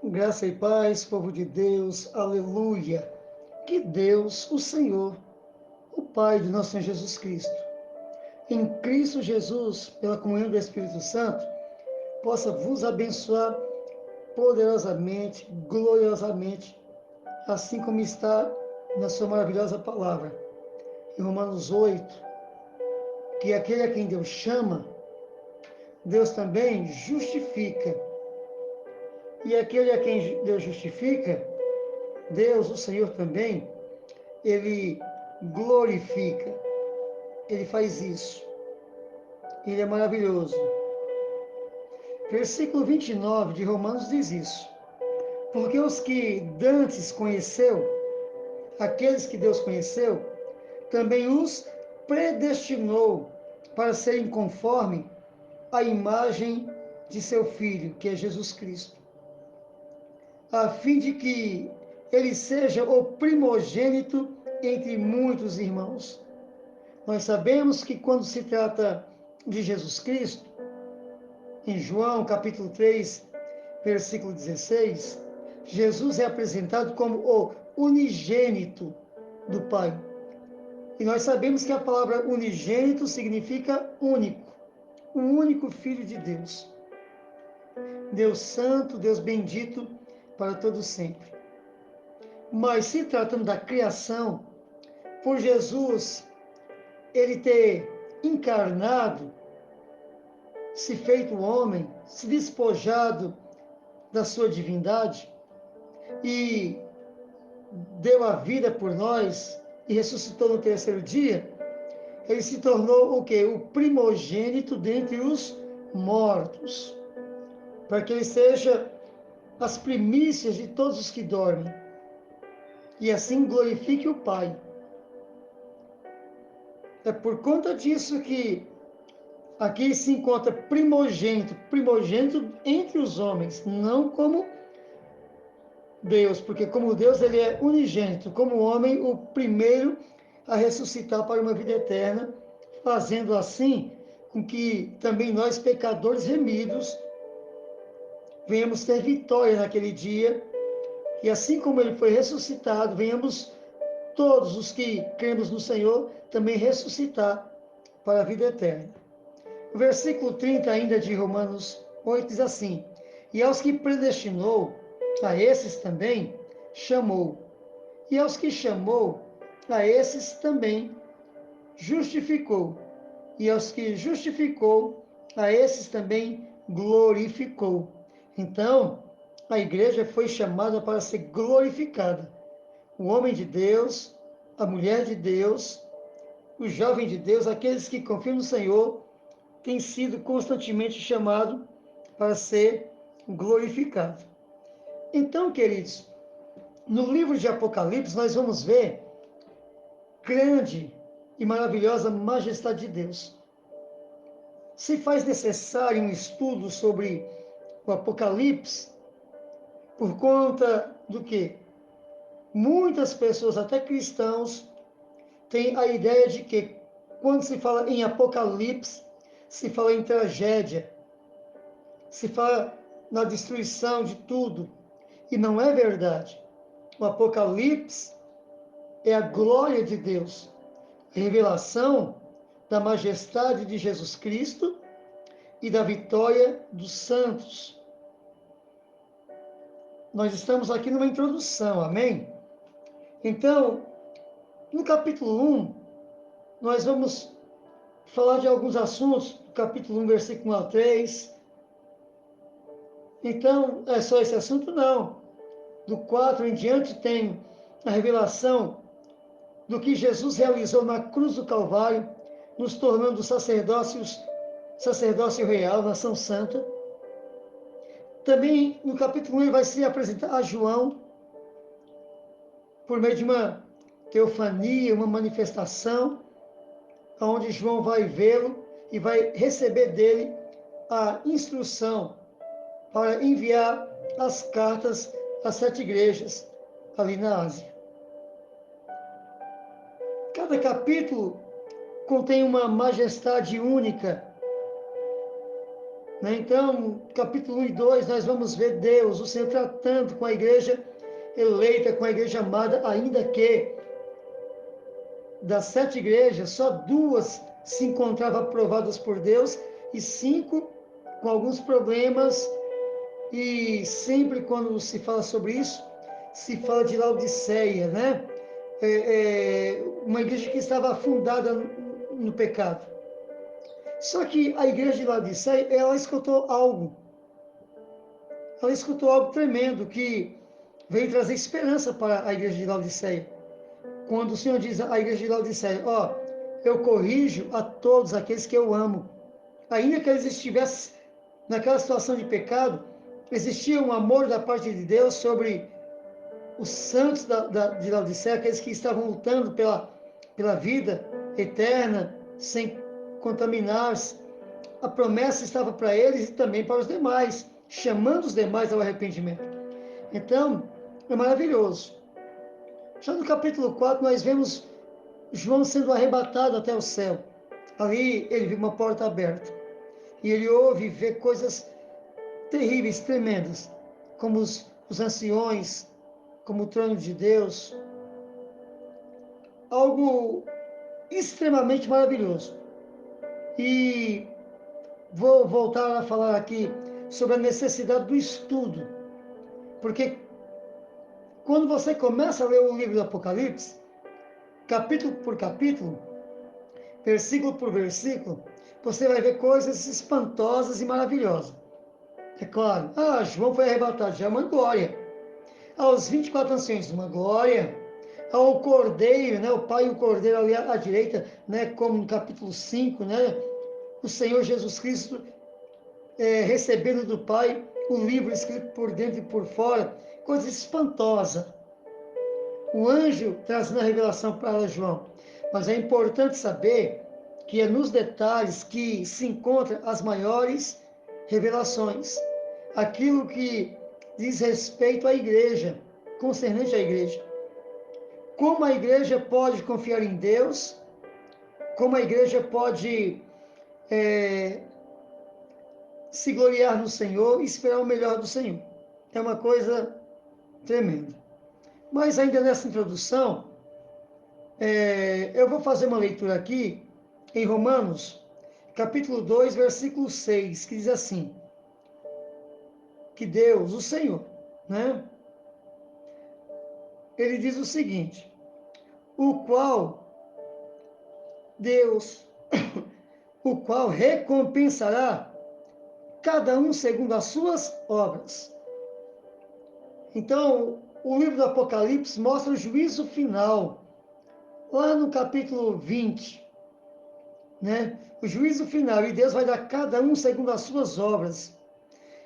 Graça e paz, povo de Deus, aleluia. Que Deus, o Senhor, o Pai de nosso Senhor Jesus Cristo, em Cristo Jesus, pela comunhão do Espírito Santo, possa vos abençoar poderosamente, gloriosamente, assim como está na sua maravilhosa palavra. Em Romanos 8, que aquele a quem Deus chama, Deus também justifica. E aquele a quem Deus justifica, Deus, o Senhor também, ele glorifica. Ele faz isso. Ele é maravilhoso. Versículo 29 de Romanos diz isso. Porque os que dantes conheceu, aqueles que Deus conheceu, também os predestinou para serem conforme a imagem de seu Filho, que é Jesus Cristo, a fim de que ele seja o primogênito entre muitos irmãos. Nós sabemos que quando se trata de Jesus Cristo, em João capítulo 3, versículo 16, Jesus é apresentado como o unigênito do Pai. E nós sabemos que a palavra unigênito significa único, o único Filho de Deus. Deus Santo, Deus bendito para todo sempre. Mas se tratando da criação, por Jesus, ele ter encarnado, se feito homem, se despojado da sua divindade e deu a vida por nós e ressuscitou no terceiro dia, ele se tornou o quê? O primogênito dentre os mortos, para que ele seja as primícias de todos os que dormem e assim glorifique o Pai. É por conta disso que aqui se encontra primogênito, primogênito entre os homens, não como Deus, porque como Deus ele é unigênito, como homem o primeiro a ressuscitar para uma vida eterna, fazendo assim com que também nós pecadores remidos venhamos ter vitória naquele dia, e assim como ele foi ressuscitado, venhamos todos os que cremos no Senhor também ressuscitar para a vida eterna. O versículo 30 ainda de Romanos 8 diz assim: E aos que predestinou, a esses também chamou. E aos que chamou, a esses também justificou. E aos que justificou, a esses também glorificou. Então, a igreja foi chamada para ser glorificada. O homem de Deus, a mulher de Deus, o jovem de Deus, aqueles que confiam no Senhor, tem sido constantemente chamado para ser glorificado. Então, queridos, no livro de Apocalipse nós vamos ver grande e maravilhosa majestade de Deus. Se faz necessário um estudo sobre o Apocalipse, por conta do que muitas pessoas, até cristãos, têm a ideia de que quando se fala em Apocalipse, se fala em tragédia, se fala na destruição de tudo. E não é verdade. O Apocalipse é a glória de Deus, a revelação da majestade de Jesus Cristo e da vitória dos santos. Nós estamos aqui numa introdução, amém? Então, no capítulo 1, nós vamos falar de alguns assuntos, do capítulo 1, versículo 1 a 3. Então, é só esse assunto? Não. Do 4 em diante tem a revelação do que Jesus realizou na cruz do Calvário, nos tornando sacerdócio real, nação santa. Também no capítulo 1 ele vai se apresentar a João por meio de uma teofania, uma manifestação, onde João vai vê-lo e vai receber dele a instrução para enviar as cartas às 7 igrejas ali na Ásia. Cada capítulo contém uma majestade única né? Então, capítulo 1 e 2, nós vamos ver Deus, o Senhor, tratando com a igreja eleita, com a igreja amada, ainda que das 7 igrejas, só 2 se encontravam aprovadas por Deus e 5 com alguns problemas. E sempre quando se fala sobre isso, se fala de Laodiceia, né? Uma igreja que estava afundada no pecado. Só que a igreja de Laodiceia, ela escutou algo tremendo que veio trazer esperança para a igreja de Laodiceia. Quando o Senhor diz à igreja de Laodiceia, ó, eu corrijo a todos aqueles que eu amo. Ainda que eles estivessem naquela situação de pecado, existia um amor da parte de Deus sobre os santos de Laodiceia, aqueles que estavam lutando pela vida eterna, sem contaminar-se. A promessa estava para eles e também para os demais, chamando os demais ao arrependimento. Então, é maravilhoso. Já no capítulo 4, nós vemos João sendo arrebatado até o céu. Ali ele viu uma porta aberta. E ele ouve e vê coisas terríveis, tremendas, como os anciões, como o trono de Deus. Algo extremamente maravilhoso. E vou voltar a falar aqui sobre a necessidade do estudo. Porque quando você começa a ler o livro do Apocalipse, capítulo por capítulo, versículo por versículo, você vai ver coisas espantosas e maravilhosas. É claro, João foi arrebatado, já é uma glória. Aos 24 anciões, uma glória. Ao Cordeiro, né, o Pai e o Cordeiro ali à direita, né, como no capítulo 5, né, o Senhor Jesus Cristo recebendo do Pai o livro escrito por dentro e por fora, coisa espantosa. O anjo trazendo a revelação para João. Mas é importante saber que é nos detalhes que se encontram as maiores revelações. Aquilo que diz respeito à igreja, concernente à igreja. Como a igreja pode confiar em Deus, como a igreja pode se gloriar no Senhor e esperar o melhor do Senhor. É uma coisa tremenda. Mas ainda nessa introdução, eu vou fazer uma leitura aqui em Romanos, capítulo 2, versículo 6, que diz assim, que Deus, o Senhor, né? Ele diz o seguinte, o qual Deus, o qual recompensará cada um segundo as suas obras. Então, o livro do Apocalipse mostra o juízo final, lá no capítulo 20, né? O juízo final, e Deus vai dar cada um segundo as suas obras.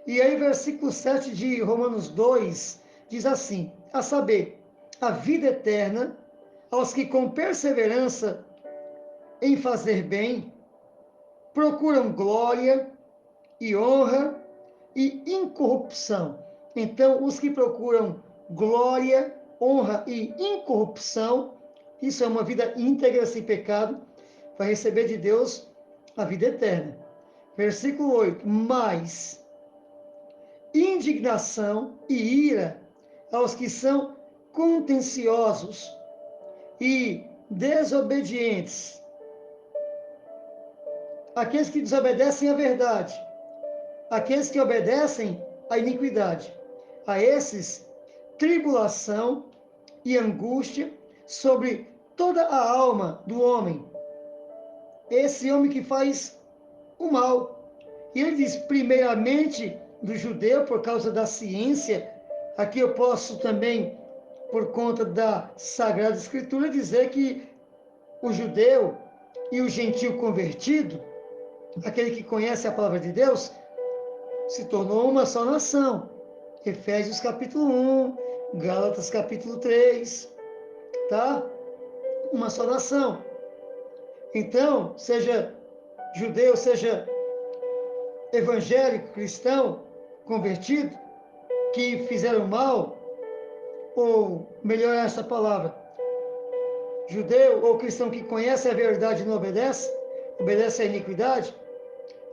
E aí, versículo 7 de Romanos 2, diz assim, a saber, a vida eterna aos que com perseverança em fazer bem, procuram glória e honra e incorrupção. Então, os que procuram glória, honra e incorrupção, isso é uma vida íntegra sem pecado, vai receber de Deus a vida eterna. Versículo 8, mas indignação e ira aos que são contenciosos e desobedientes, aqueles que desobedecem à verdade, aqueles que obedecem à iniquidade. A esses, tribulação e angústia sobre toda a alma do homem. Esse homem que faz o mal. E ele diz, primeiramente, do judeu, por causa da ciência. Aqui eu posso também, por conta da Sagrada Escritura, dizer que o judeu e o gentio convertido, aquele que conhece a palavra de Deus, se tornou uma só nação. Efésios capítulo 1, Gálatas capítulo 3, tá? Uma só nação. Então, seja judeu, seja evangélico, cristão, convertido, que fizeram mal, ou melhor essa palavra, judeu ou cristão que conhece a verdade e não obedece, obedece à iniquidade,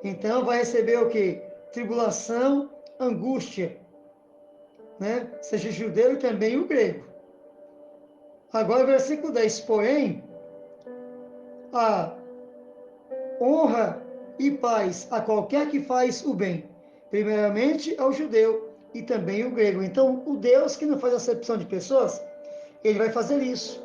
então vai receber o quê? tribulação, angústia, né? Seja judeu e também o grego. Agora, versículo 10, porém, a honra e paz a qualquer que faz o bem, primeiramente ao judeu e também o grego. Então, o Deus que não faz acepção de pessoas, ele vai fazer isso.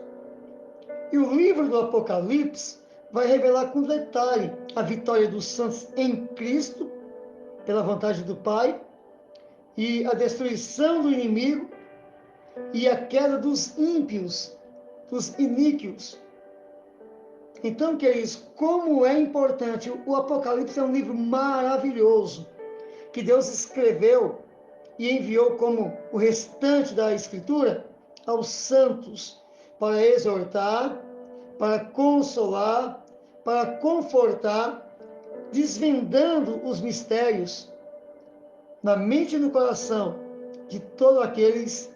E o livro do Apocalipse vai revelar com detalhe a vitória dos santos em Cristo, pela vontade do Pai, e a destruição do inimigo e a queda dos ímpios, dos iníquos. Então, queridos, como é importante, o Apocalipse é um livro maravilhoso, que Deus escreveu e enviou como o restante da Escritura aos santos, para exortar, para consolar, para confortar, desvendando os mistérios na mente e no coração de todos aqueles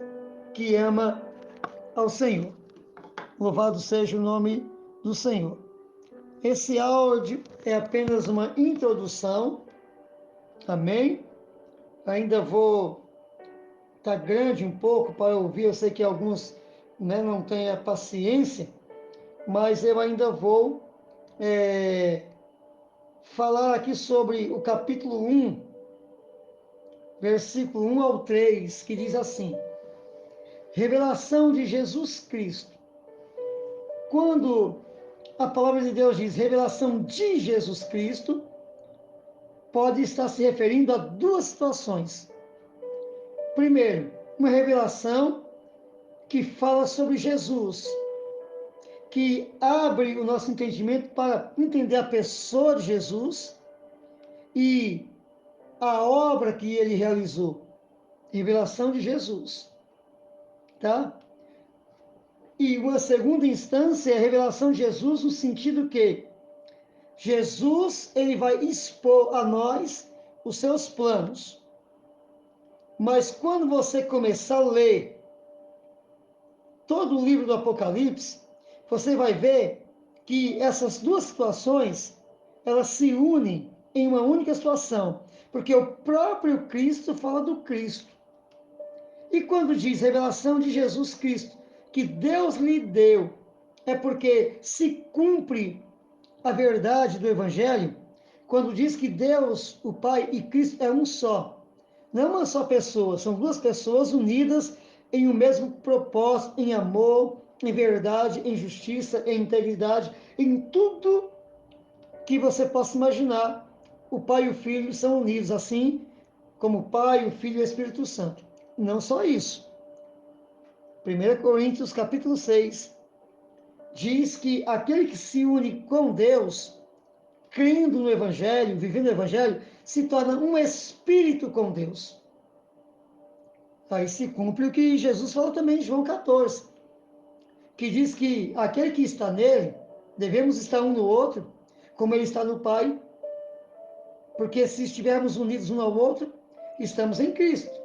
que ama ao Senhor. Louvado seja o nome do Senhor. Esse áudio é apenas uma introdução, amém? Ainda vou estar grande um pouco para ouvir, eu sei que alguns, né, não têm a paciência, mas eu ainda vou falar aqui sobre o capítulo 1, versículo 1 ao 3, que diz assim: revelação de Jesus Cristo. Quando a palavra de Deus diz revelação de Jesus Cristo, pode estar se referindo a duas situações. Primeiro, uma revelação que fala sobre Jesus, que abre o nosso entendimento para entender a pessoa de Jesus e a obra que ele realizou. Revelação de Jesus, tá? E uma segunda instância é a revelação de Jesus no sentido que Jesus, ele vai expor a nós os seus planos. Mas quando você começar a ler todo o livro do Apocalipse, você vai ver que essas duas situações, elas se unem em uma única situação, porque o próprio Cristo fala do Cristo. E quando diz revelação de Jesus Cristo, que Deus lhe deu, é porque se cumpre a verdade do Evangelho, quando diz que Deus, o Pai e Cristo é um só. Não é uma só pessoa, são duas pessoas unidas em um mesmo propósito, em amor, em verdade, em justiça, em integridade, em tudo que você possa imaginar. O Pai e o Filho são unidos, assim como o Pai, o Filho e o Espírito Santo. Não só isso. 1 Coríntios capítulo 6 diz que aquele que se une com Deus, crendo no Evangelho, vivendo o Evangelho, se torna um espírito com Deus. Aí se cumpre o que Jesus falou também em João 14, que diz que aquele que está nele, devemos estar um no outro, como ele está no Pai, porque se estivermos unidos um ao outro, estamos em Cristo.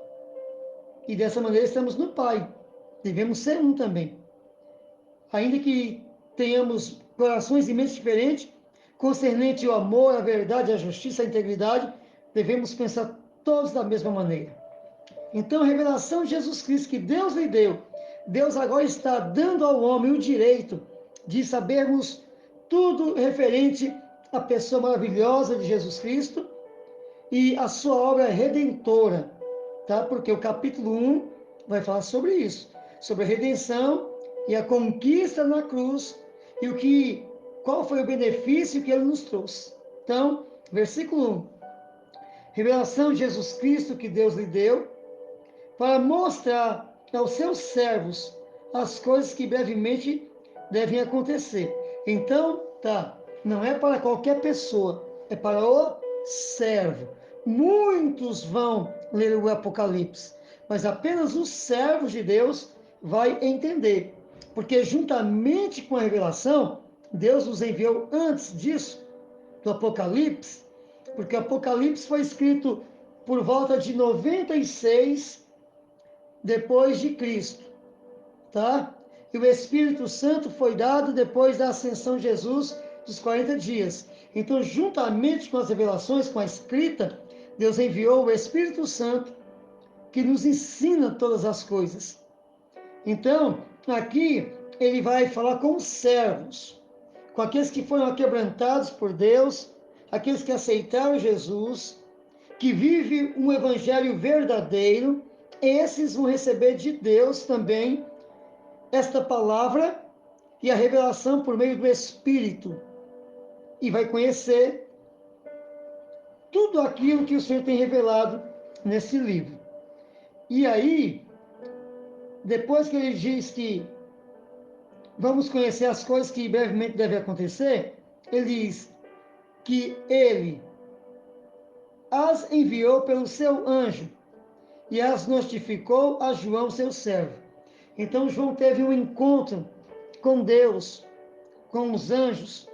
E dessa maneira estamos no Pai. Devemos ser um também. Ainda que tenhamos corações e mentes diferentes, concernente ao amor, a verdade, a justiça, a integridade, devemos pensar todos da mesma maneira. Então, a revelação de Jesus Cristo que Deus lhe deu, Deus agora está dando ao homem o direito de sabermos tudo referente à pessoa maravilhosa de Jesus Cristo e a sua obra redentora, tá? Porque o capítulo 1 vai falar sobre isso, sobre a redenção e a conquista na cruz e qual foi o benefício que ele nos trouxe. Então, versículo 1. Revelação de Jesus Cristo que Deus lhe deu para mostrar aos seus servos as coisas que brevemente devem acontecer. Então, tá, não é para qualquer pessoa, é para o servo. Muitos vão ler o Apocalipse, mas apenas os servos de Deus vai entender, porque juntamente com a revelação, Deus nos enviou antes disso, do Apocalipse, porque o Apocalipse foi escrito por volta de 96 depois de Cristo, tá? E o Espírito Santo foi dado depois da ascensão de Jesus dos 40 dias. Então, juntamente com as revelações, com a escrita, Deus enviou o Espírito Santo, que nos ensina todas as coisas. Então, aqui ele vai falar com os servos, com aqueles que foram quebrantados por Deus, aqueles que aceitaram Jesus, que vivem um evangelho verdadeiro. Esses vão receber de Deus também esta palavra e a revelação por meio do Espírito, e vai conhecer tudo aquilo que o Senhor tem revelado nesse livro. E aí, depois que ele diz que vamos conhecer as coisas que brevemente devem acontecer, ele diz que ele as enviou pelo seu anjo e as notificou a João, seu servo. Então João teve um encontro com Deus, com os anjos,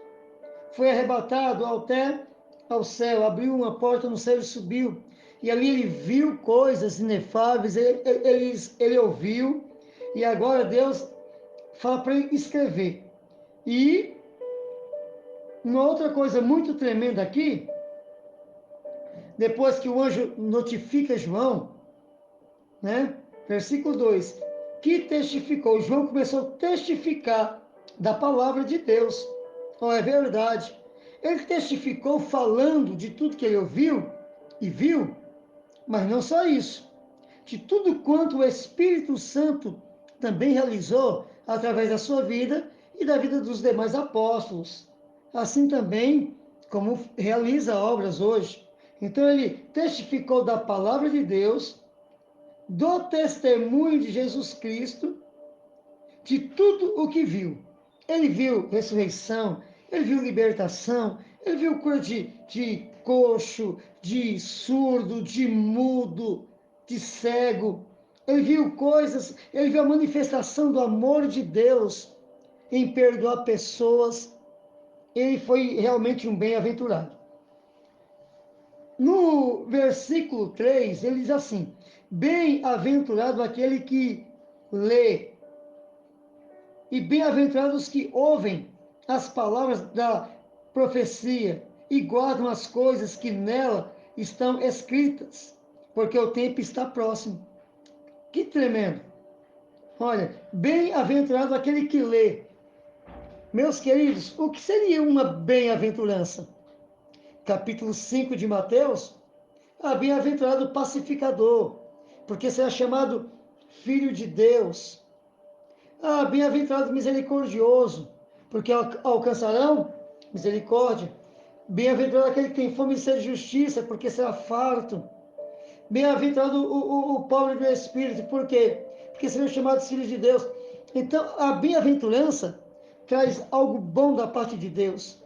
foi arrebatado até ao céu, abriu uma porta no céu e subiu. E ali ele viu coisas inefáveis, ele ouviu, e agora Deus fala para ele escrever. E uma outra coisa muito tremenda aqui, depois que o anjo notifica João, né? Versículo 2, que testificou, João começou a testificar da palavra de Deus. Oh, é verdade. Ele testificou falando de tudo que ele ouviu e viu, mas não só isso, de tudo quanto o Espírito Santo também realizou através da sua vida e da vida dos demais apóstolos. Assim também como realiza obras hoje. Então ele testificou da palavra de Deus, do testemunho de Jesus Cristo, de tudo o que viu. Ele viu ressurreição, ele viu libertação, ele viu cura de coxo, de surdo, de mudo, de cego. Ele viu coisas, ele viu a manifestação do amor de Deus em perdoar pessoas. Ele foi realmente um bem-aventurado. No versículo 3, ele diz assim: bem-aventurado aquele que lê, e bem-aventurados que ouvem as palavras da profecia e guardam as coisas que nela estão escritas, porque o tempo está próximo. Que tremendo! Olha, bem-aventurado aquele que lê. Meus queridos, o que seria uma bem-aventurança? Capítulo 5 de Mateus, bem-aventurado o pacificador, porque será chamado filho de Deus. Bem-aventurado misericordioso, porque alcançarão misericórdia. Bem-aventurado aquele que tem fome e sede de justiça, porque será farto. Bem-aventurado o pobre do Espírito, por quê? Porque serão chamados filhos de Deus. Então, a bem-aventurança traz algo bom da parte de Deus.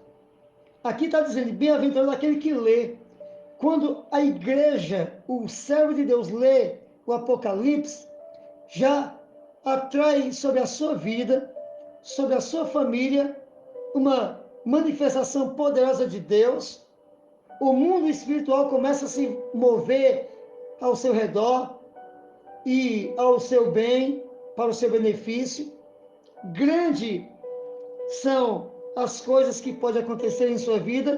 Aqui está dizendo, bem-aventurado aquele que lê. Quando a igreja, o servo de Deus, lê o Apocalipse, já atrai sobre a sua vida, sobre a sua família, uma manifestação poderosa de Deus. O mundo espiritual começa a se mover ao seu redor e ao seu bem, para o seu benefício. Grande são as coisas que podem acontecer em sua vida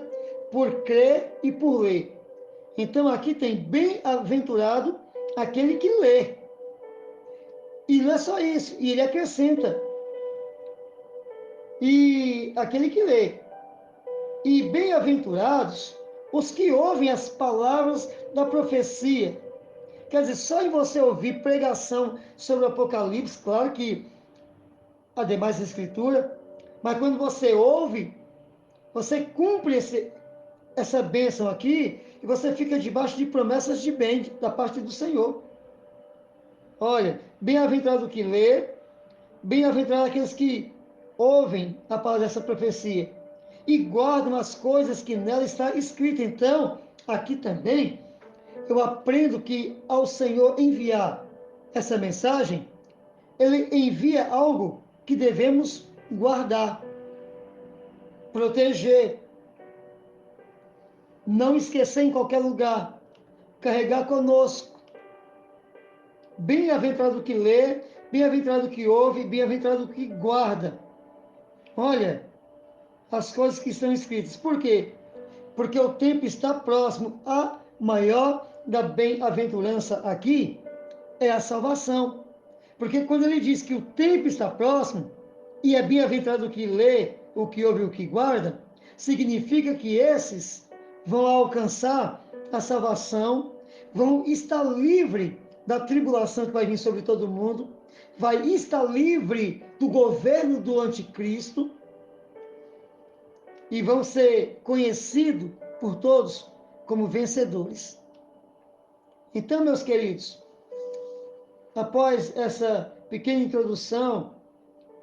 por crer e por ler. Então aqui tem bem-aventurado aquele que lê. E não é só isso, e ele acrescenta. E aquele que lê. E bem-aventurados os que ouvem as palavras da profecia. Quer dizer, só em você ouvir pregação sobre o Apocalipse, claro que há demais escritura, mas quando você ouve, você cumpre essa bênção aqui e você fica debaixo de promessas de bem da parte do Senhor. Olha, bem-aventurado o que lê, bem-aventurado aqueles que ouvem a palavra dessa profecia e guardam as coisas que nela está escrita. Então, aqui também, eu aprendo que ao Senhor enviar essa mensagem, Ele envia algo que devemos guardar, proteger, não esquecer em qualquer lugar, carregar conosco. Bem-aventurado que lê, bem-aventurado que ouve, bem-aventurado que guarda. Olha, as coisas que estão escritas. Por quê? Porque o tempo está próximo. Há maior da bem-aventurança aqui é a salvação. Porque quando ele diz que o tempo está próximo, e é bem-aventurado o que lê, o que ouve e o que guarda, significa que esses vão alcançar a salvação, vão estar livre da tribulação que vai vir sobre todo mundo, vai estar livre do governo do anticristo, e vão ser conhecidos por todos como vencedores. Então, meus queridos, após essa pequena introdução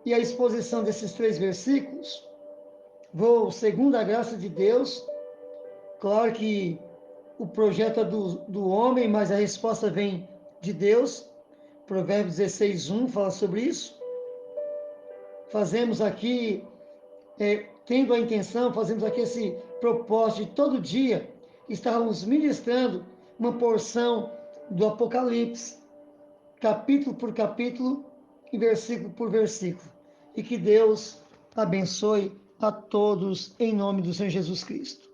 e a exposição desses 3 versículos, vou, segundo a graça de Deus, claro que o projeto é do homem, mas a resposta vem de Deus. Provérbios 16:1 fala sobre isso. Fazemos aqui, tendo a intenção, fazemos aqui esse propósito de todo dia estarmos ministrando uma porção do Apocalipse, capítulo por capítulo e versículo por versículo. E que Deus abençoe a todos em nome do Senhor Jesus Cristo.